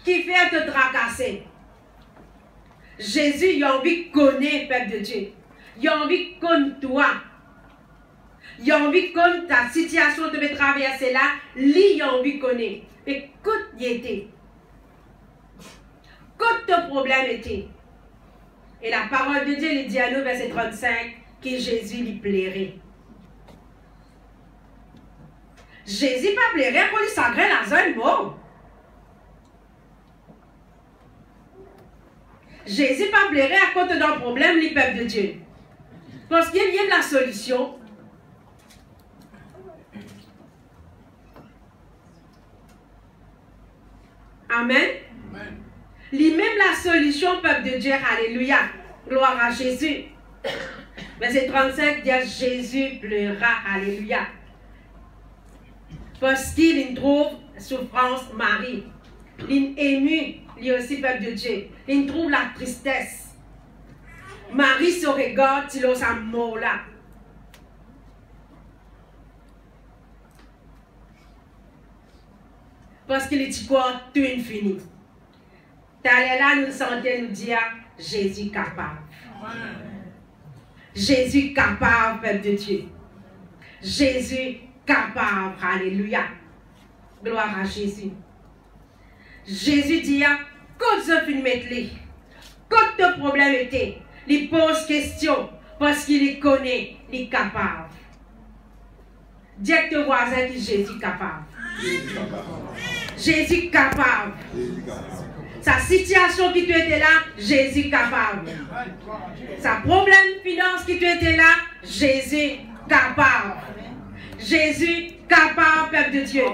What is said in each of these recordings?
qui fait te tracasser. Jésus, il a envie de connaître, peuple de Dieu. Il a envie de connaître toi. Il a envie de connaître ta situation, tu veux traverser là. Lui, il a envie de connaître. Écoute, il était. Écoute, ton problème était. Et la parole de Dieu, il dit à nous, verset 35, que Jésus lui plairait. Jésus pas plairait pour lui sangrer la zone mort. Jésus pas plairait à cause d'un problème, les peuples de Dieu. Parce qu'il y a la solution. Amen. Amen. Lui-même la solution, peuple de Dieu. Alléluia. Gloire à Jésus. Verset 35 dit Jésus pleura. Alléluia. Parce qu'il trouve souffrance Marie. Il ému, lui aussi, peuple de Dieu. Il trouve la tristesse. Marie se regarde, il a sa mort là. Parce qu'il dit quoi? Tout est fini. T'allais là, nous sentons nous dire Jésus capable. Jésus capable, peuple de Dieu. Jésus capable. Alléluia. Gloire à Jésus. Jésus dit, quand je finis mettre les, quand le problème était, il pose question parce qu'il connaît, il est capable. Dis à ton voisin que Jésus est capable. Jésus est capable. Sa situation qui tu étais là, Jésus est capable. Sa problème finance qui tu étais là, Jésus est capable. Jésus capable, peuple de Dieu.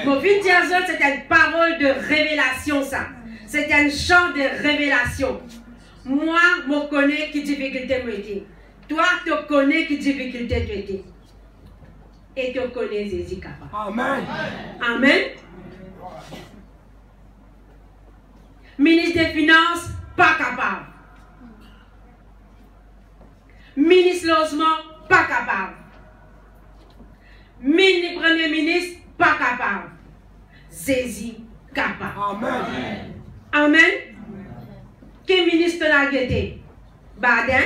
Mon vie c'est une parole de révélation, ça. C'est un chant de révélation. Moi, je connais qui difficulté moi était. Toi, tu connais qui difficulté tu étais. Et tu connais Jésus capable. Amen. Amen. Ministre des Finances, pas capable. Ministre Logement, pas capable. Premier ministre, pas capable. Jésus capable. Amen. Amen. Quel ministre l'a guetté? Badin.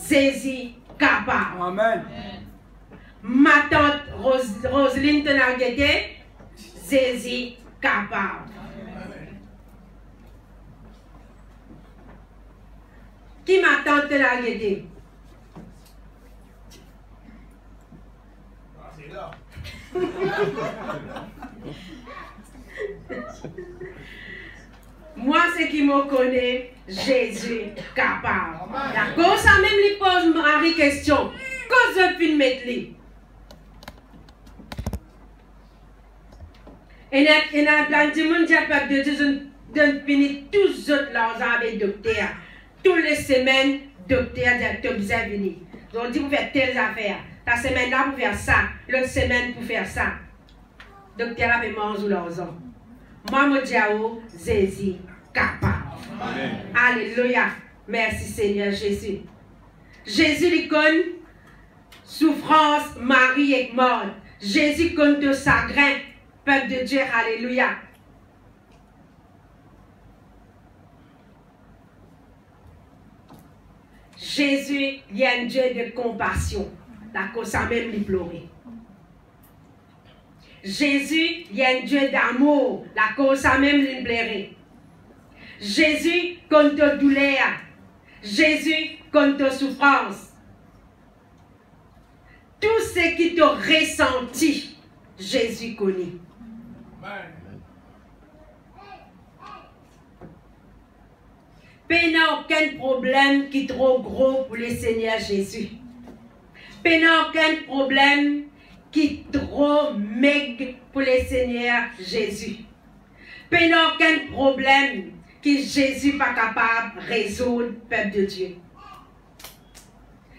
Jésus capable. Amen. Ma tante Roselyne l'a guetté. Jésus capable. Qui ma tante l'a guetté? Moi, c'est qui me connaît, Jésus capable. D'accord, ça même lui pose Marie question. Quand je puis mettre lui. Et il y a plein de monde qui a peur de Dieu, de finir tous autres là avec docteur. Toutes les semaines, docteur, directeur, vous avez venu. On dit vous faites telles affaires. La semaine là pour faire ça, l'autre semaine pour faire ça. Docteur avait mangé l'argent. Moi, je dis Jésus capable. Amen. Alléluia. Merci Seigneur Jésus. Jésus lui connaît souffrance, Marie est morte. Jésus connaît de chagrin, peuple de Dieu. Alléluia. Jésus, il y a un Dieu de compassion. La cause ça même lui pleurer. Jésus, il y a un Dieu d'amour. La cause ça même lui pleurer. Jésus, contre ta douleur. Jésus, contre ta souffrance. Tout ce qui t'a ressenti, Jésus connaît. Il n'y a aucun problème qui est trop gros pour le Seigneur Jésus. Il n'y a aucun problème qui est trop maigre pour le Seigneur Jésus. Il n'y a aucun problème que Jésus n'est pas capable de résoudre, peuple de Dieu.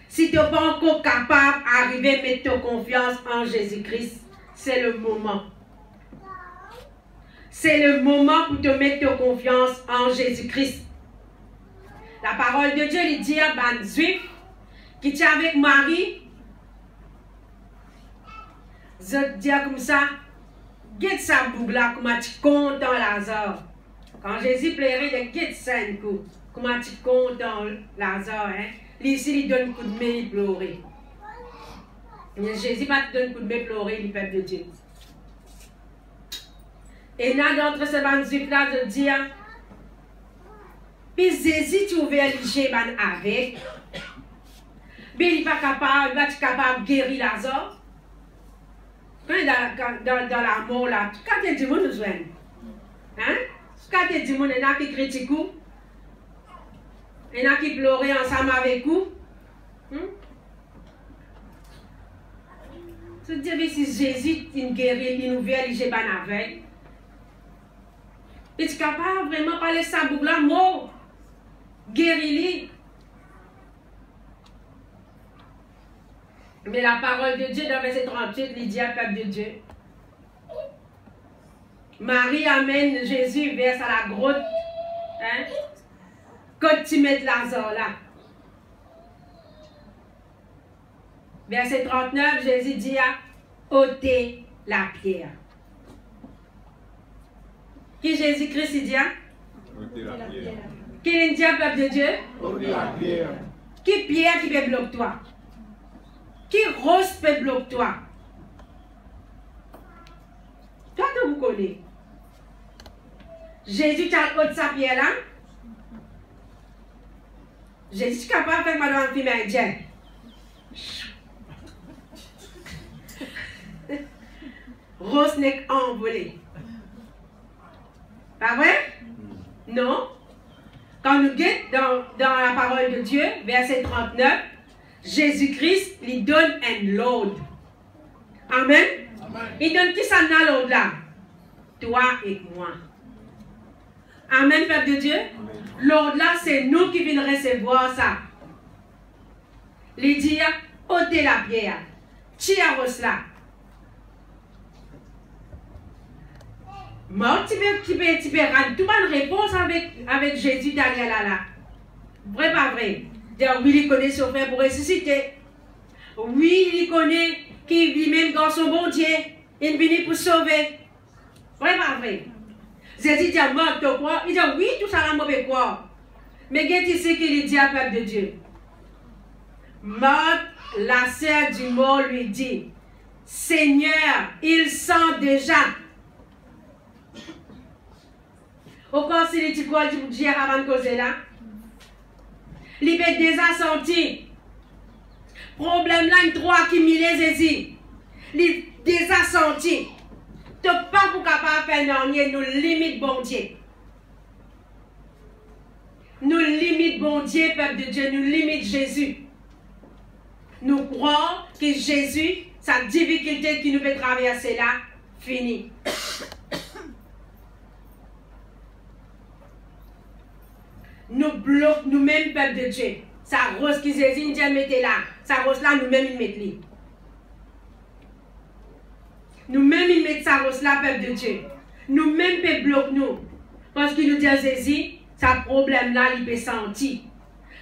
Si tu n'es pas encore capable d'arriver à mettre ta confiance en Jésus-Christ, c'est le moment. C'est le moment pour te mettre ta confiance en Jésus-Christ. La parole de Dieu lui dit à un juif qui était avec Marie, je dis comme ça, Get sa bougla, comment tu content Lazare. Quand Jésus pleurait, il get ça un coup. Comment tu content Lazare, hein? Ici, il donne un coup de main, il pleurait. Mais Jésus va te donner un coup de main, pleurer, le peuple de Dieu. Et là, d'entre ces bandits là, de dire, puis Jésus, tu ouvert le Géban avec, mais il n'est pas capable, il va être capable de guérir Lazare. Dans la mort là, quand tu dis, nous joignent. Hein? Quand tu dis, il y en a qui critiquent, il y en a qui pleurent ensemble avec vous. Tu te dis, si Jésus il guérit, il nous vient, il Géban avec. Et tu es capable vraiment parler sa boucle là, mot, guérir. Mais la parole de Dieu dans verset 38, il dit à peuple de Dieu. Marie amène Jésus vers la grotte. Hein? Quand tu mets Lazare là. Verset 39, Jésus dit à ôter la pierre. Qui Jésus-Christ il dit à? Ôter la pierre. Qui dit à peuple de Dieu? Ôter la pierre. Qui pierre qui peut bloquer toi? Qui rose peut bloquer toi? Toi, tu vous connais. Jésus t'a ôté sa pierre là. Jésus est capable de faire madame film indien. Rose n'est envolé. Pas vrai? Non. Quand nous guettons dans la parole de Dieu, verset 39, Jésus-Christ lui donne un load. Amen. Amen. Il donne qui ça dans l'autre là? Toi et moi. Amen, peuple de Dieu. L'autre là, c'est nous qui venons recevoir ça. Il dit, ôtez la pierre. Tiens là. Moi, tu peux rendre toute bonne réponse avec Jésus derrière là. Vrai, pas vrai? Dire oui, il connaît son frère pour ressusciter. Oui, il connaît qui vit même dans son bon Dieu. Il vient pour sauver. Vrai, pas vrai? Jésus dit, mort, tu crois? Il dit, oui, tout ça là, moi, je crois. Mais qu'est-ce que c'est qu'il dit à peuple de Dieu? Marthe, la sœur du mort, lui dit, Seigneur, il sent déjà. Au corps, s'il dit quoi, tu dis avant de causer là? Il peut déjà senti. Problème là, une trois qui mille Jésus. Il déjà senti. Tu n'es pas pour capable de faire non, nous limite bon Dieu. Nous limite bon Dieu, peuple de Dieu, nous limite Jésus. Nous croyons que Jésus, sa difficulté qui nous fait traverser là, fini. Nous bloquons nous-mêmes, peuple de Dieu. Sa rose qui Jésus nous mettez là. Sa rose là, nous-mêmes, il met là. Nous-mêmes, il met sa rose là, peuple de Dieu. Nous-mêmes, il bloque nous. Parce qu'il nous dit à Jésus, sa problème là, il peut sentir.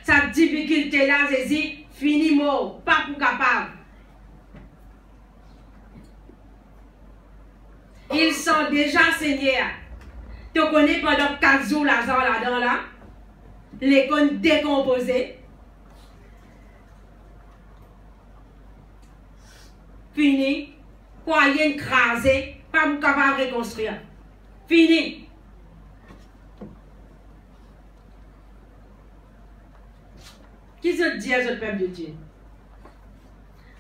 Sa difficulté là, Jésus, fini mort, pas pour capable. Ils sont déjà Seigneur. Tu connais pendant 4 jours Lazare là-dedans là. Les cônes décomposés. Fini. Croyez écrasé. Pas pour capable de reconstruire. Fini. Qui se dit à ce peuple de Dieu?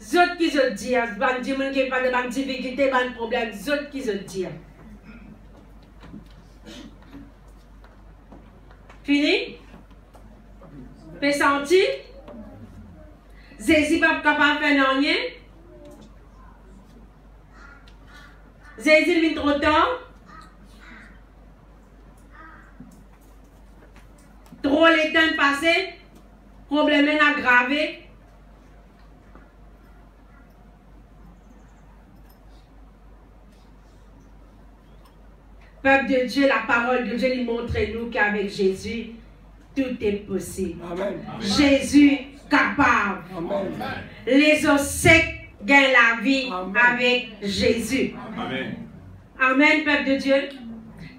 Zot qui se dit à ce peuple de Dieu, qui n'a pas de difficulté, pas de problème. Zot qui se dit. Fini? Peut sentir? Jésus pas capable de faire rien? Jésus vient trop tard? Trop le temps passé? Problème aggravé? Peuple de Dieu, la parole de Dieu lui montre-nous qu'avec Jésus, tout est possible. Amen. Jésus capable. Amen. Les os secs gagnent la vie Amen. avec Jésus. Amen. Amen, peuple de Dieu.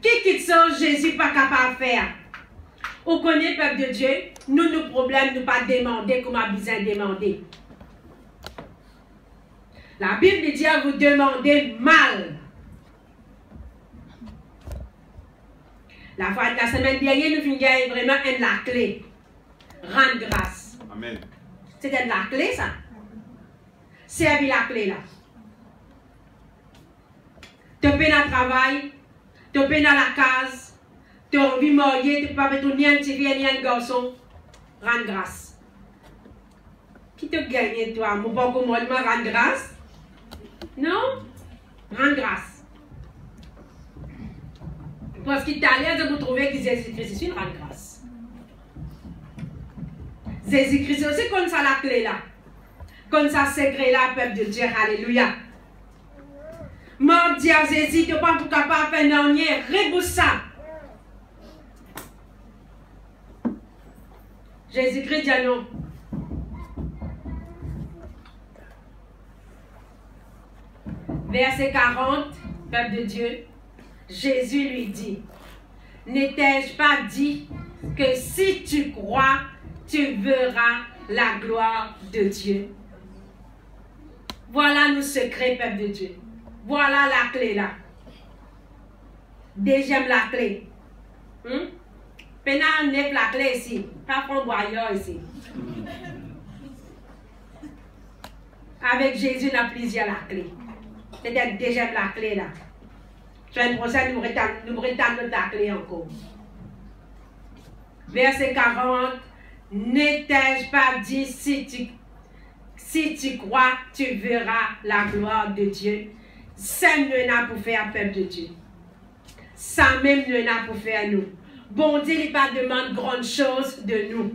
Qui quitte ça, Jésus pas capable de faire? Vous connaissez, peuple de Dieu, nous, nos problèmes, nous pas demander comme a besoin de demander. La Bible dit à vous demander mal. La semaine dernière, nous finissons vraiment la clé. Rendre grâce. Amen. C'était la clé, ça. Servir la clé, là. Tu es dans le travail, tu es dans la case, tu as envie de mourir, tu ne peux pas mettre ni un petit fille, ni un garçon. Rendre grâce. Qui te gagne, toi? Mon pas comme moi, rendre grâce? Non? Rendre grâce. Parce qu'il t'a l'air de vous trouver que Jésus-Christ est une grande grâce. Jésus-Christ est aussi comme ça la clé là. Comme ça secret là, peuple de Dieu. Alléluia. Mort dit à Jésus, tu n'es pas capable de faire rien. Rebousse ça. Jésus-Christ dit non. Verset 40, peuple de Dieu. Jésus lui dit, n'étais-je pas dit que si tu crois, tu verras la gloire de Dieu? Voilà nos secrets, peuple de Dieu. Voilà la clé là. Deuxième la clé. Pénal n'est la clé ici. Pas framboyeur ici. Avec Jésus, on a plusieurs la clé. C'est deuxième la clé là. Semaine prochaine, nous retardons la clé encore. Verset 40. N'étais-je pas dit, si tu crois, tu verras la gloire de Dieu. Ça ne n'a pour faire peuple de Dieu. Ça même ne n'a pour faire nous. Bon Dieu, il pas demande grande chose de nous.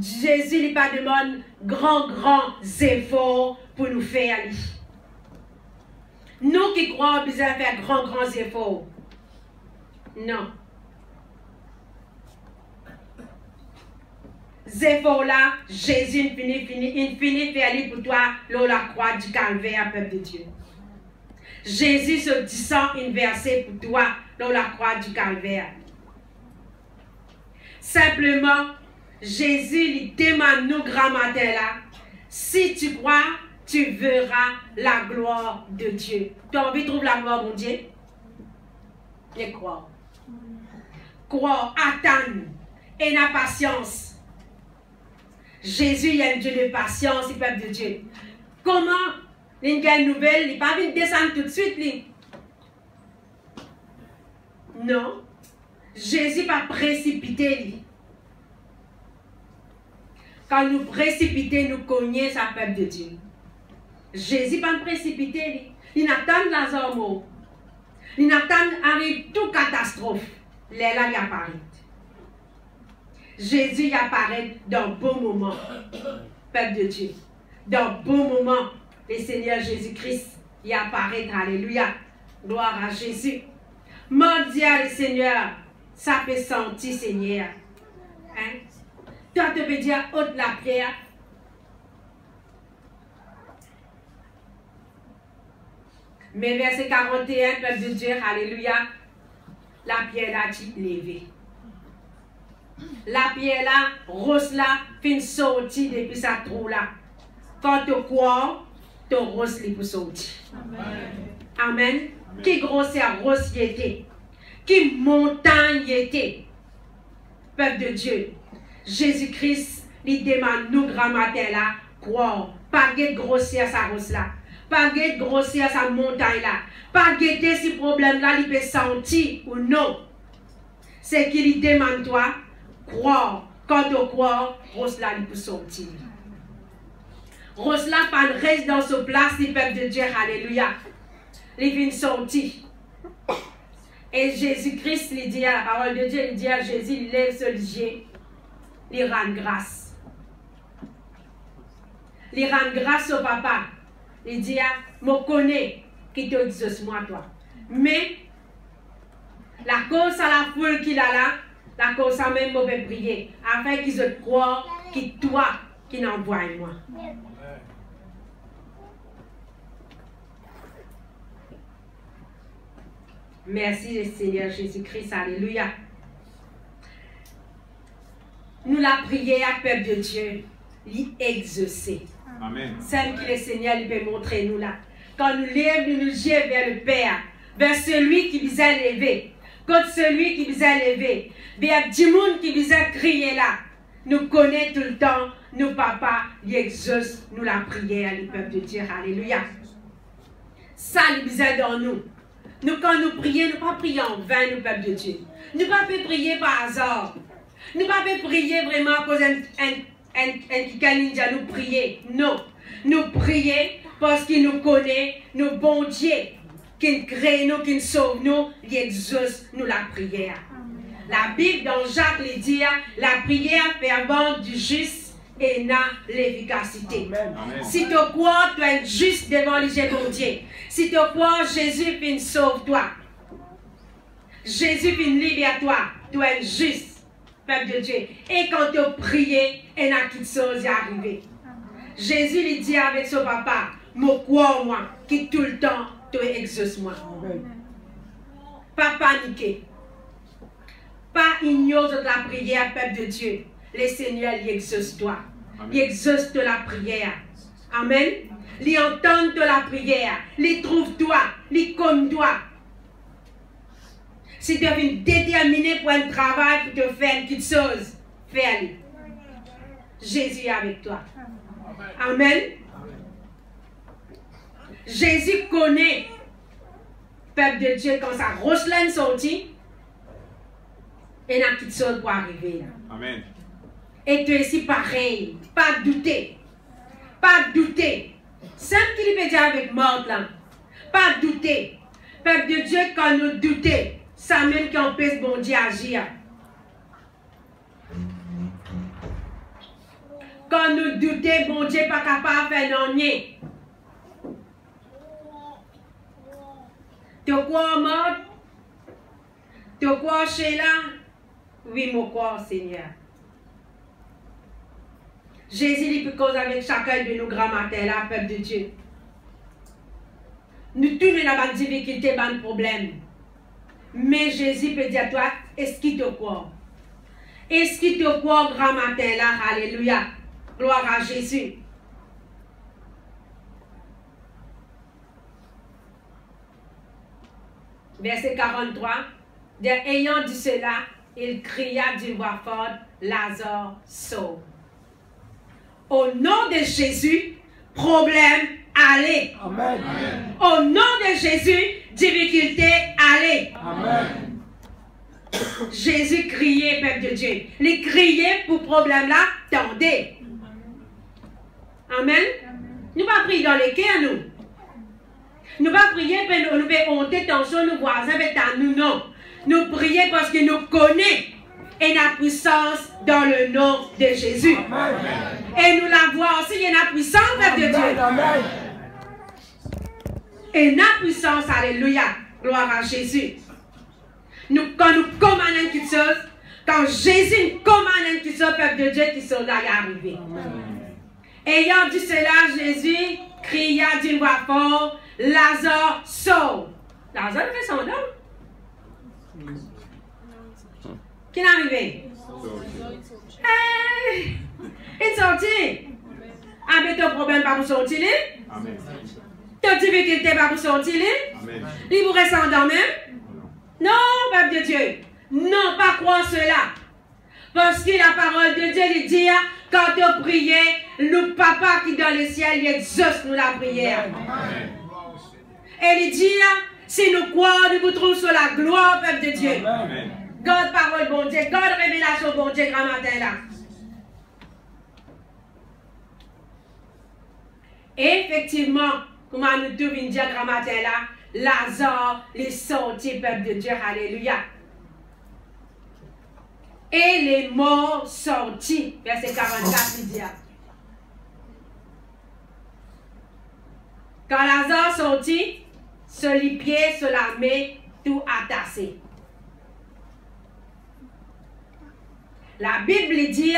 Jésus, il pas demande grands efforts pour nous faire. Nous qui croyons, nous besoin faire grands efforts. Non. Ces efforts-là, Jésus finit faire pour toi, là, la croix du calvaire, peuple de Dieu. Jésus se descend une versée pour toi, là, la croix du calvaire. Simplement, Jésus lui demande nous, grand matin là, si tu crois, tu verras la gloire de Dieu. Tu as envie de trouver la gloire, mon Dieu? Et croire. Croire, attendre, et la patience. Jésus, il y a un Dieu de patience, le peuple de Dieu. Comment, il y a une nouvelle, il n'est pas venu descendre tout de suite, lui. Non. Jésus va précipiter, lui. Quand nous précipiter, nous cognons sa peuple de Dieu. Jésus va précipiter, lui. Il n'attend Lazare mort. Il n'attend arrive toute catastrophe. Là, il apparaît. Jésus y apparaît dans bon moment, peuple de Dieu. Dans bon moment, le Seigneur Jésus-Christ y apparaît. Alléluia. Gloire à Jésus. Mon Dieu, le Seigneur, ça peut sentir, Seigneur. Hein? Toi, tu peux dire, ôte la prière. Mais verset 41, peuple de Dieu, alléluia, la pierre là, tu levée. La pierre là, rose là, fin sortie depuis sa trou là. Quand tu crois, tu rose li pour sortir. Amen. Amen. Qui grossière rose y était. Qui montagne y était. Peuple de Dieu. Jésus-Christ, il demande nous grand matin là, croire. Pas de grossière sa rose là. Pas de grossière sa montagne là. Pas de si problème là, il peut sentir ou non. C'est qu'il demande toi. Croire, quand tu crois, Rosla il peut sortir. Rosla pas reste dans ce place, le peuple de Dieu, alléluia. Il vient sortir. Et Jésus-Christ, il dit à la parole de Dieu, il dit à Jésus, il lève ce lieu, il rend grâce. Il rend grâce au papa. Il dit, je connais qui te exauce moi, toi. Mais, la cause à la foule qu'il a là, la cause à même mauvais prier, afin qu'ils se croient que toi qui n'envoie moi. Merci Seigneur Jésus-Christ. Alléluia. Nous la prière, peuple de Dieu, l'y exaucer. Amen. Celle que le Seigneur lui peut montrer nous là. Quand nous lèvons, nous nous jetons vers le Père, vers celui qui nous a levé, contre celui qui nous a levé, vers du monde qui nous a crié là. Nous connaissons tout le temps, nos papas, ils exaucent nous la prière, le peuple de Dieu. Alléluia. Ça, il besoin dans nous. Nous, quand nous prions, nous ne pas prier en vain, nous, peuple de Dieu. Nous ne pas prier par hasard. Nous ne pas prier vraiment à cause d'un ninja nous prier. Non. Nous prions parce qu'il nous connaît, nos bons dieux, qui nous crée nous, qui nous sauve nous, il exauce nous la prière. La Bible dans Jacques le dit, la prière fervente du juste et n'a l'efficacité. Si tu crois, tu es juste devant les yeux de Dieu. Si tu crois, Jésus vient sauve toi. Jésus vient libérer toi. Tu es juste, peuple de Dieu. Et quand tu pries, il y a quelque chose qui est arrivé. Jésus lui dit avec son papa, moi crois moi, qui tout le temps tu exauces moi. Pas paniquer. Pas ignorer de la prière, peuple de Dieu. Le Seigneur, il exauce toi. Il exauce de la prière. Amen. Il entend de la prière. Il trouve toi. Il connaît toi. Si tu es déterminé pour un travail, pour te faire quelque chose, fais-le. Jésus est avec toi. Amen. Jésus connaît, peuple de Dieu, quand sa roche-laine sortit, et il y a quelque chose pour arriver. Amen. Et tu es ici pareil. Pas douter. Pas douter. Simple qu'il peut dire avec mort là. Pas douter. Peuple de Dieu, quand nous doutons, ça même qui empêche bon Dieu d'agir. Quand nous doutons, bon Dieu n'est pas capable de faire rien. Tu crois mort? Tu crois chez là? Oui, mon crois, Seigneur. Jésus il peut causer avec chacun de nos grands matins là, peuple de Dieu. Nous tous nous avons des difficultés, des problèmes. Mais Jésus peut dire à toi, est-ce qu'il te croit? Est-ce qu'il te croit grand matin là? Alléluia. Gloire à Jésus. Verset 43. Ayant dit cela, il cria d'une voix forte, Lazare sauve. Au nom de Jésus, problème, allez. Amen. Au nom de Jésus, difficulté, allez. Amen. Jésus criait, peuple de Dieu. Les crier pour problème là, tendez. Amen. Nous ne pas prier dans les cœurs, nous. Nous ne pas prier pour nous faire honter, tension, nos voisins, mais nous, non. Nous prions parce que nous connaissons et la puissance dans le nom de Jésus. Amen. Et nous la voyons aussi, il y a la puissance de Dieu. Amen. Et la puissance, alléluia, gloire à Jésus. Quand nous commandons quelque chose, quand Jésus commande quelque chose, peuple de Dieu qui sont là y arriver. Ayant dit cela, Jésus cria d'une voix forte, Lazare sauve. Lazare fait son don. Qui est arrivé? Hey! Il est sorti. Avec ton problème, pas pour sortir. Amen. Ton difficulté, pas pour sortir. Amen. Il vous reste endormi? Non, peuple de Dieu. Non, pas croire cela. Parce que la parole de Dieu lui dit, quand tu priez, le Papa qui est dans le ciel, il exauce nous la prière. Amen. Et il dit, si nous croyons, nous vous trouvons sur la gloire, peuple de Dieu. Amen. God parole, bon Dieu. God révélation, bon Dieu, grand matin là. Et effectivement, comme nous devons dire grand matin là, Lazare est sorti, peuple de Dieu, alléluia. Et les morts sortis, verset 44, il dit. Quand Lazare sortit, sur les pieds, sur la main, tout attaché. La Bible dit,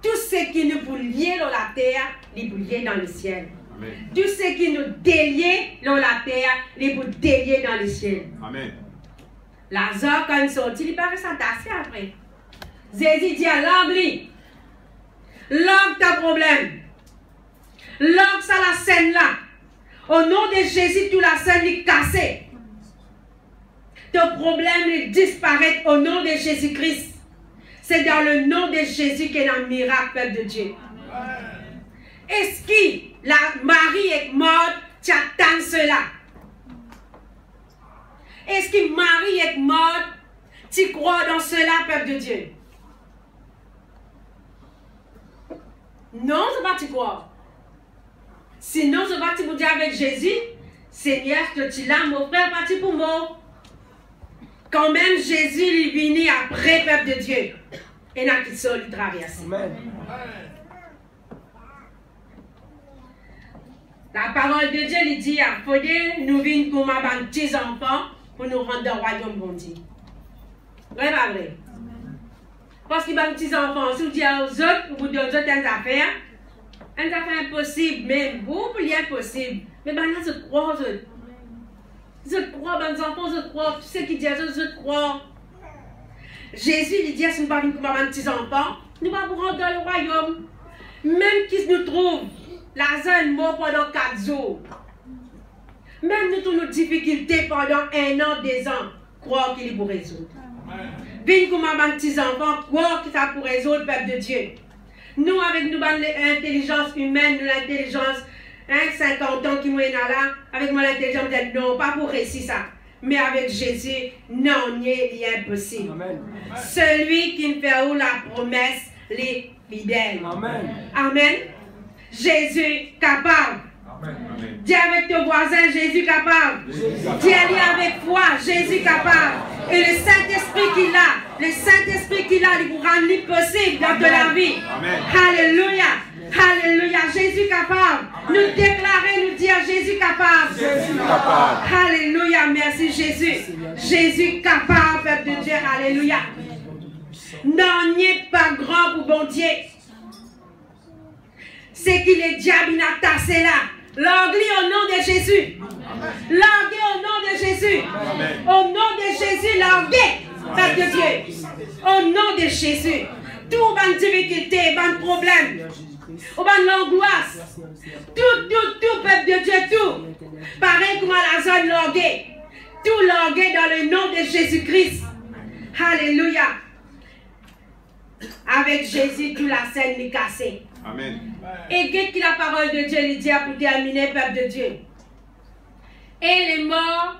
tout ce qui nous lié dans la terre, il est lié dans le ciel. Amen. Tout ce qui nous délie dans la terre, il est délié dans le ciel. Amen. Lazare, quand il sortit, il paraît s'entasser après. Jésus dit à l'angle, l'angle ta problème. L'angle ça la scène là. Au nom de Jésus, toute la scène est cassée. Ton problème il disparaît au nom de Jésus-Christ. C'est dans le nom de Jésus qu'il y a un miracle, Père de Dieu. Est-ce que la Marie est morte, tu attends cela? Est-ce que Marie est morte, tu crois dans cela, Père de Dieu? Non, c'est pas tu crois. Sinon, c'est pas tu pour dire avec Jésus, Seigneur, que tu l'as, mon frère, parti pour moi. Quand même, Jésus est venu après, peuple de Dieu. Et n'a qu'il soit lui traverser. La parole de Dieu lui dit, il faut nous venir comme un petits enfants pour nous rendre dans le royaume bon Dieu. Vrai, pas vrai? Parce qu'il y a des petits enfants, si vous dites aux autres, vous dites aux autres une affaire impossible, même vous, vous voulez impossible. Mais maintenant, je crois aux autres. Je crois, mes enfants, je crois. Tu sais qui dit je crois. Jésus lui dit, si nous ne sommes pas des petits enfants, nous ne pouvons pas rentrer dans le royaume. Même qui nous trouve, Lazare est mort pendant 4 jours. Même nous avons nos difficultés pendant 1 an, 2 ans, croire qu'il est pour résoudre. Viens comme des petits enfants, croire qu'il est pour résoudre le peuple de Dieu. Nous, avec nous, l'intelligence humaine, l'intelligence, 50 ans qui nous est là, avec mon intelligence, non, pas pour réussir ça. Mais avec Jésus, non, il est impossible. Amen. Celui qui me fait où la promesse, les fidèles. Amen. Amen. Jésus capable. Amen. Dis avec ton voisin, Jésus capable. Dis-lui avec foi, Jésus capable. Et le Saint-Esprit qu'il a, il vous rend possible dans de la vie. Amen. Alléluia. Alléluia. Jésus capable. Nous déclarer, nous dire Jésus capable. Jésus capable. Alléluia. Merci Jésus. Jésus capable, peuple de Dieu. Alléluia. Non, n'est pas grand pour bon Dieu. C'est qu'il est diable, il a tassé là. L'anglais au nom de Jésus. L'anglais au nom de Jésus. Amen. Au nom de Jésus, l'anglais, peuple de Dieu. Au nom de Jésus. Tout ban difficulté, ban problème. Au ban l'angoisse. Tout, peuple de Dieu, tout. Pareil comme la zone languée. Tout langué dans le nom de Jésus-Christ. Alléluia. Avec Jésus, toute la scène est cassée. Amen. Et qu'est-ce que la parole de Dieu lui dit pour terminer, peuple de Dieu? Et les morts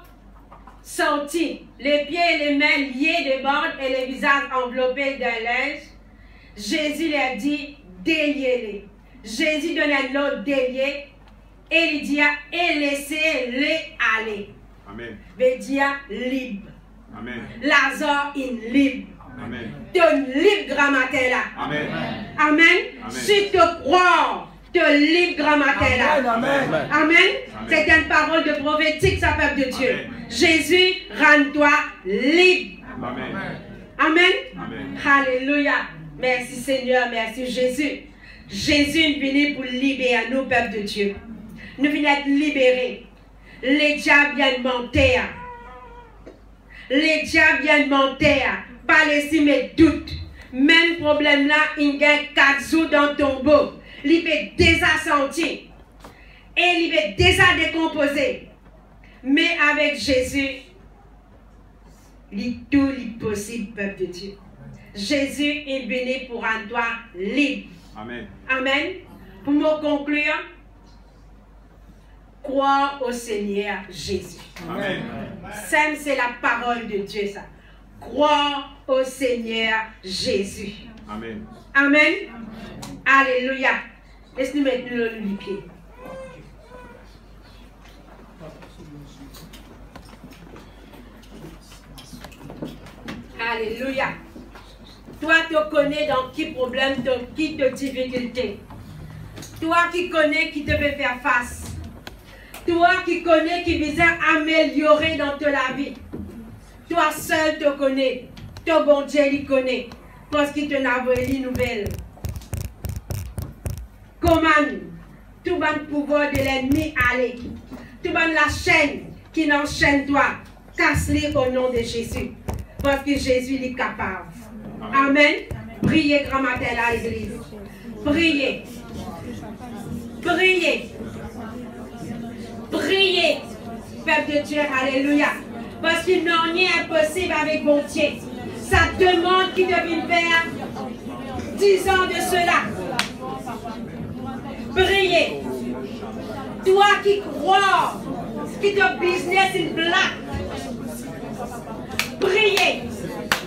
sortis, les pieds et les mains liés de bandes et les visages enveloppés d'un linge. Jésus leur dit, déliez-les. Jésus donne un autre délié et il dit, et laissez-les aller. Amen. Veut dire libre. Amen. Lazare est libre. Amen. Te libre grand matin là. Amen. Amen. Amen. Si tu crois, te libre grand matin là. Amen. Amen. Amen. C'est une parole de prophétique, ça peuple de Dieu. Amen. Jésus, rends-toi libre. Amen. Amen. Amen. Alléluia. Merci Seigneur, merci Jésus. Jésus est venu pour libérer nous, peuple de Dieu. Nous venons être libérés. Les diables viennent monter. Les diables viennent monter. Pas laisser mes doutes. Même problème là, il y a 4 jours dans ton beau. Il est déjà senti. Et il est déjà décomposé. Mais avec Jésus, tout est possible, peuple de Dieu. Jésus est venu pour rendre toi libre. Amen. Amen. Pour me conclure, croire au Seigneur Jésus. Amen. C'est la parole de Dieu, ça. Croire au Seigneur Jésus. Amen. Amen. Alléluia. Laisse-nous mettre le pied. Alléluia. Toi, tu connais dans qui problème, dans qui de difficulté. Toi qui connais qui te peut faire face. Toi qui connais qui vise à améliorer dans ta la vie. Toi seul te connais. Ton bon Dieu il connaît. Parce qu'il te n'a envoyé une nouvelle. Comment tout le pouvoir de l'ennemi aller. Tout la chaîne qui n'enchaîne toi. Casse-les au nom de Jésus. Parce que Jésus est capable. Amen. Priez, grand matin, à l'église. Priez. Priez. Priez. Peuple de Dieu, alléluia. Parce qu'il n'y a rien impossible avec bon Dieu. Ça demande qu'il devienne faire 10 ans de cela. Priez. Toi qui crois que ton business est black. Priez.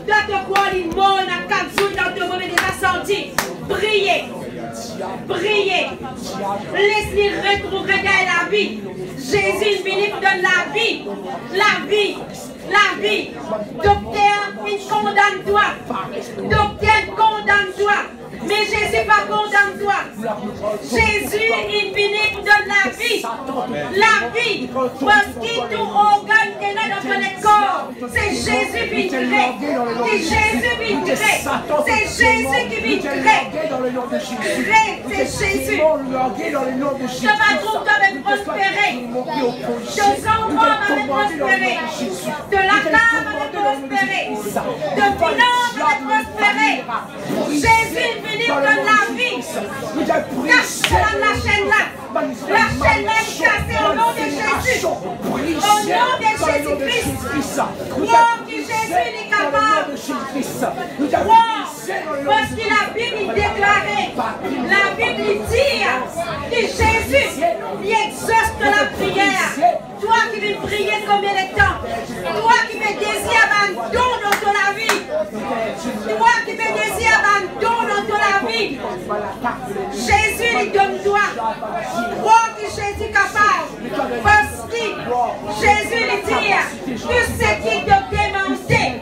Toi qui crois qu'il monde à 4 jours dans ton moment déjà sorti. Priez. Priez. Laisse-les retrouver la vie. Jésus venu pour donner la vie. La vie. La vie. Docteur, il condamne-toi. Docteur, condamne-toi. Mais Jésus pas condamne-toi. Jésus est venu pour donner la vie. La vie. Parce qu'il tout organe qui est là dans ton corps. C'est Jésus qui vient. C'est Jésus qui vient. C'est Jésus qui vient. C'est Jésus. Je vais trouver prospérer. De son roi va prospérer. De la cave va prospérer. De finance va prospérer. Jésus est venu pour la vie. Cache la chaîne là. La chaîne là est cassée au nom de Jésus. Au nom de Jésus-Christ. Crois que Jésus est capable. Crois. Parce que la Bible déclarait, la Bible dit que Jésus il exauce la prière. Toi qui veux prier combien de temps? Toi qui me désires abandon dans la vie. Toi qui me désires abandon dans la vie. Jésus lui donne-toi. Crois que Jésus est capable. Parce que Jésus lui dit, tout ce qui te demandait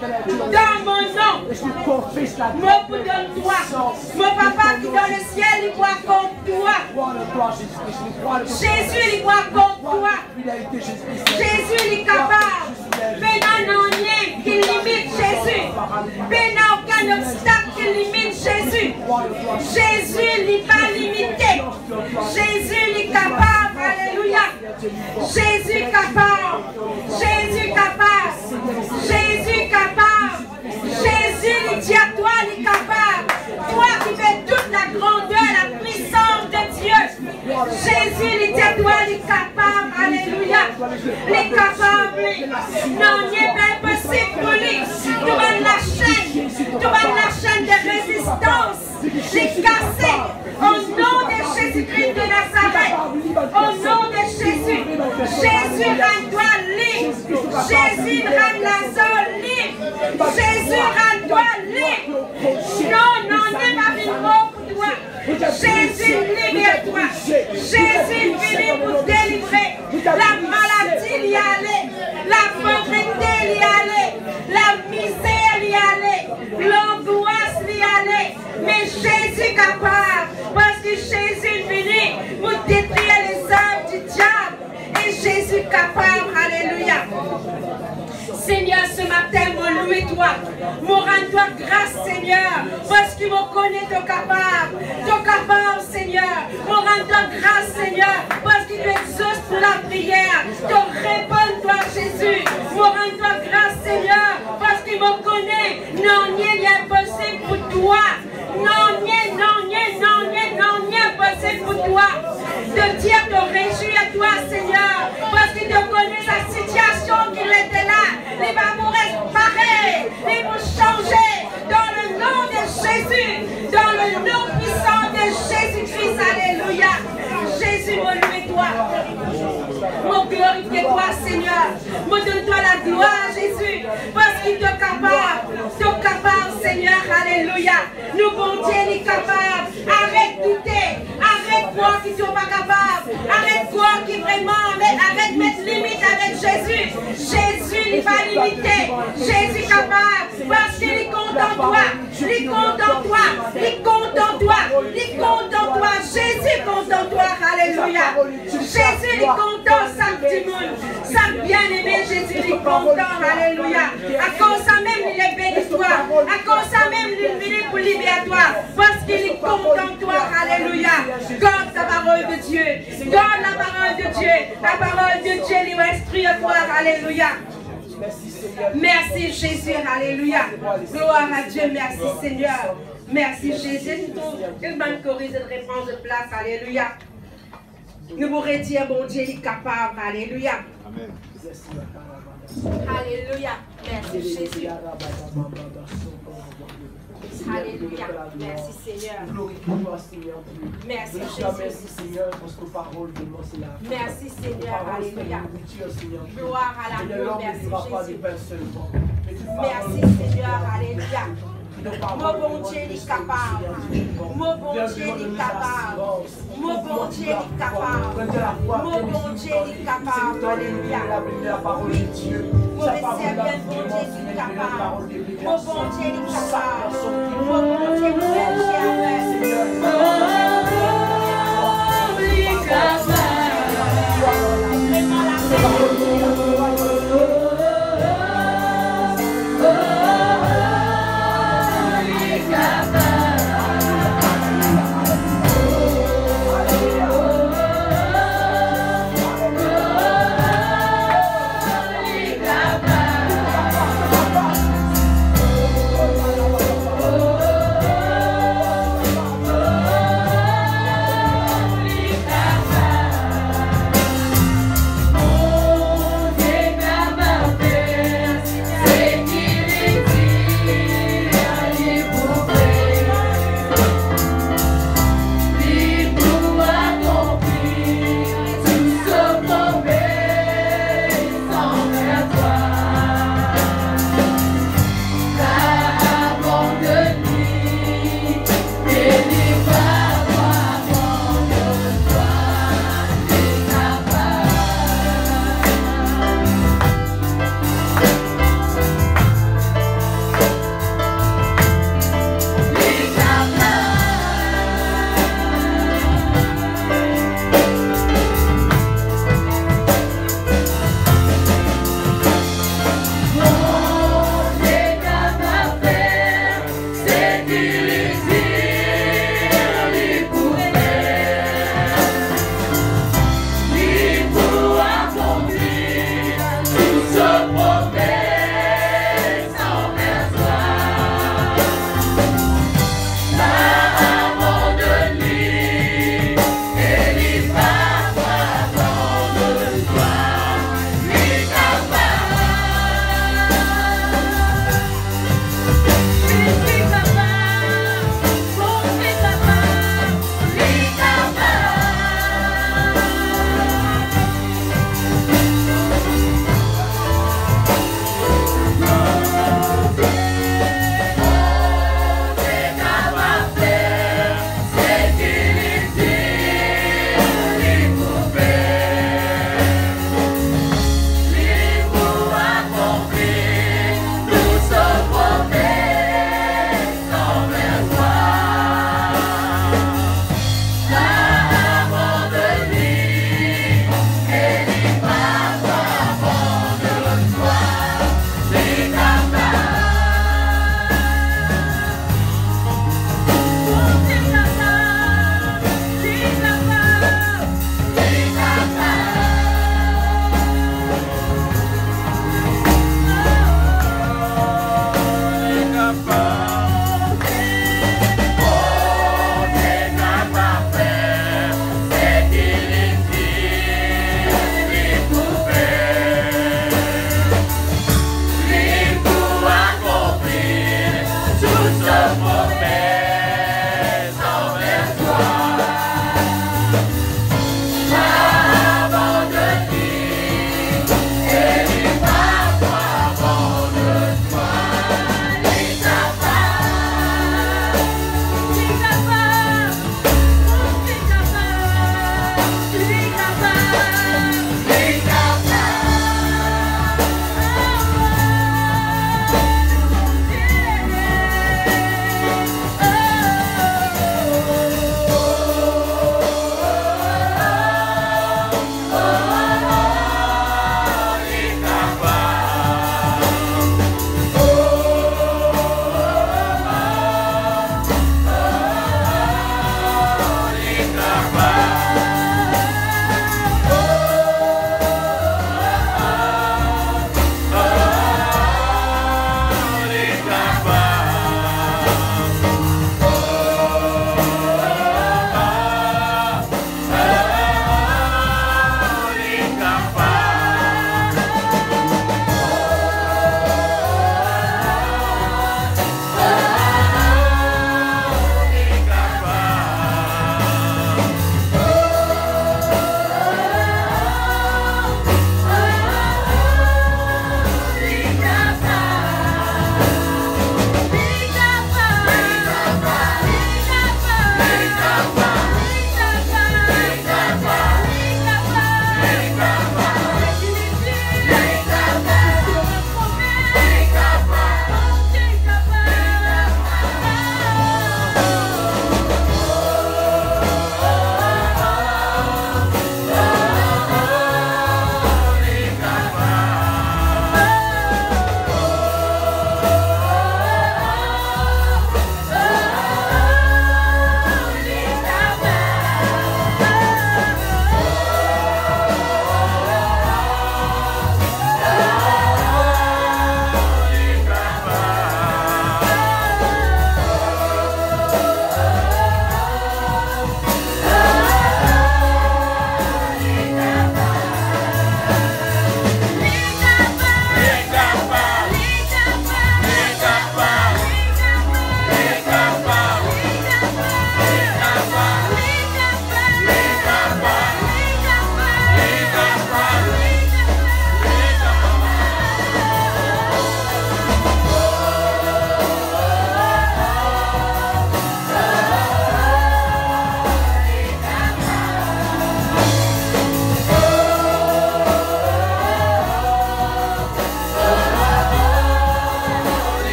dans mon nom, moi vous donne-toi. Mon papa qui dans le ciel, il croit comme toi. Jésus, il croit comme toi. Jésus, il est capable. Maintenant, non rien qui limite Jésus. Maintenant, aucun obstacle qui limite Jésus. Jésus, il n'est pas limité. Jésus, il est capable. Alléluia. Jésus capable. Jésus capable. Jésus capable. Jésus, il dit à toi, il est capable. Toi qui fais toute la grandeur, la puissance de Dieu. Jésus, il dit à toi, il est capable. Alléluia. Il est capable. Non, il n'est pas impossible pour lui. Tu vas la chaîne de résistance. J'ai cassé. Au nom de Jésus-Christ de Nazareth. Au nom de Jésus. Jésus rend-toi libre. Jésus rend la zone libre. Jésus rend-toi libre. Non, non, n'est pas vivant pour toi. Jésus libère-toi. Jésus venu pour délivrer. La maladie y allait. La pauvreté y allait. La misère y allait. L'angoisse y allait. Mais Jésus est capable. Parce que Jésus est venu pour détruire les œuvres du diable. Et Jésus est capable. Alléluia. Seigneur, ce matin, mon louez-toi. Mon rends-toi grâce, Seigneur. Parce que mon connaît ton capable. Ton capable, Seigneur. Mon rends-toi grâce, Seigneur. Parce que tu exauces pour la prière. Ton réponds-toi, Jésus. Mon rends-toi grâce, Seigneur. Parce que mon connaît. Non, il est impossible pour toi. Non, non, impossible pour toi. De dire, de réjouir à toi, Seigneur. Parce que tu connais la situation qu'il était là. Les vont rester pareils. Ils vont changer dans le nom de Jésus. Dans le nom puissant de Jésus-Christ. Alléluia. Jésus, mon loué-toi. Mon glorifie-toi, Seigneur. Mon donne-toi la gloire, Jésus. Parce qu'il est capable. Tu es capable, Seigneur. Alléluia. Nous, bon Dieu, il est capable. Arrête de douter. Arrête croire qu'ils ne sont pas capables. Arrête croire qu'ils vraiment. Arrête de mettre limite avec Jésus. Jésus n'est pas limité. Jésus est capable. Parce qu'il est content de toi. Il compte en toi. Il compte en toi. Il compte en toi. Jésus compte en toi. Alléluia. Jésus est content, ça du monde. Ça bien-aimé, Jésus est content. Alléluia. À cause ça même, il est béni toi. À cause ça même, il est venu pour libérer toi. Parce qu'il est content en toi. Alléluia. Garde ta parole de Dieu. Garde la parole de Dieu. La parole de Dieu lui va instruire toi. Alléluia. Merci Jésus, alléluia. Gloire à Dieu, merci Seigneur. Merci Jésus. Une bonne corrige de réponse de place, alléluia. Nous pourrions dire, bon Dieu, il est capable, alléluia. Amen. Alléluia. Merci Jésus. Alléluia. Merci Seigneur. Merci Jésus. Seigneur, parce que parole de moi c'est là. Merci Seigneur. Alléluia. Gloire à la Dieu. Merci Jésus. Merci Seigneur. Alléluia. Mon bon Dieu est capable. Mon bon Dieu est capable. Mon bon Dieu est capable. Mon bon Dieu est capable. Alléluia. Oui. Mauvais serviteur, bon Dieu qui est capable. Mon bon Dieu est capable. Mon bon Dieu est capable.